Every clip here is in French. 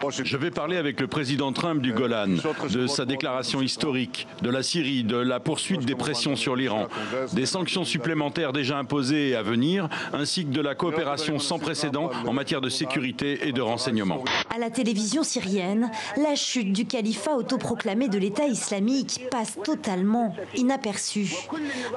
Je vais parler avec le président Trump du Golan, de sa déclaration historique, de la Syrie, de la poursuite des pressions sur l'Iran, des sanctions supplémentaires déjà imposées et à venir, ainsi que de la coopération sans précédent en matière de sécurité et de renseignement. À la télévision syrienne, la chute du califat autoproclamé de l'État islamique passe totalement inaperçue.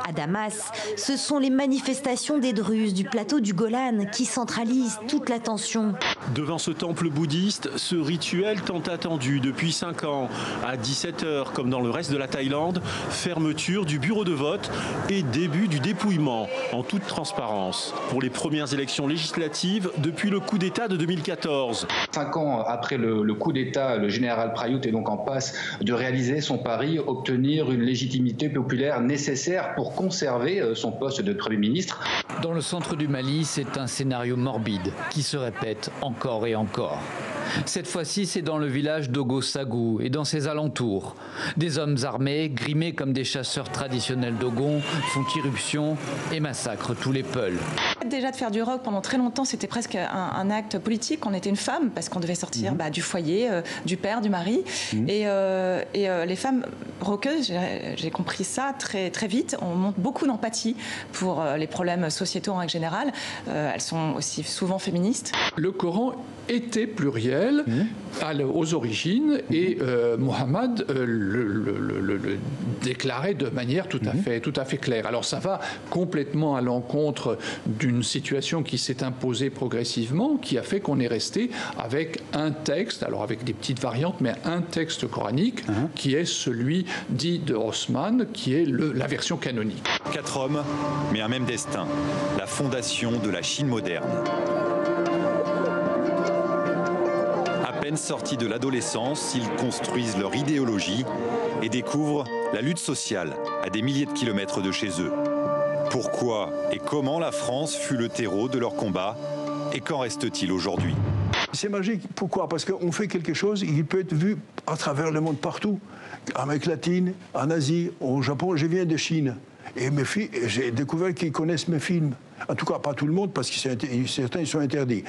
À Damas, ce sont les manifestations des Druzes du plateau du Golan qui centralisent toute l'attention. Devant ce temple bouddhiste, ce rituel tant attendu depuis 5 ans, à 17h comme dans le reste de la Thaïlande, fermeture du bureau de vote et début du dépouillement en toute transparence pour les premières élections législatives depuis le coup d'État de 2014. 5 ans après le coup d'État, le général Prayut est donc en passe de réaliser son pari, obtenir une légitimité populaire nécessaire pour conserver son poste de Premier ministre. Dans le centre du Mali, c'est un scénario morbide qui se répète encore et encore. Cette fois-ci, c'est dans le village d'Ogo-Sagou et dans ses alentours. Des hommes armés, grimés comme des chasseurs traditionnels Dogon, font irruption et massacrent tous les Peuls. Déjà de faire du rock pendant très longtemps, c'était presque un acte politique. On était une femme parce qu'on devait sortir du foyer, du père, du mari. Et les femmes rockeuses, j'ai compris ça très, très vite. On montre beaucoup d'empathie pour les problèmes sociétaux en règle générale. Elles sont aussi souvent féministes. Le Coran était pluriel aux origines et Mohammed le déclarait de manière tout à fait claire. Alors ça va complètement à l'encontre d'une situation qui s'est imposée progressivement, qui a fait qu'on est resté avec un texte, alors avec des petites variantes, mais un texte coranique qui est celui dit de Osman, qui est la version canonique. 4 hommes, mais un même destin, la fondation de la Chine moderne. À peine sortis de l'adolescence, ils construisent leur idéologie et découvrent la lutte sociale à des milliers de kilomètres de chez eux. Pourquoi et comment la France fut le terreau de leur combat et qu'en reste-t-il aujourd'hui? C'est magique. Pourquoi? Parce qu'on fait quelque chose qui peut être vu à travers le monde partout. En Amérique latine, en Asie, au Japon. Je viens de Chine. Et j'ai découvert qu'ils connaissent mes films. En tout cas, pas tout le monde, parce que certains ils sont interdits.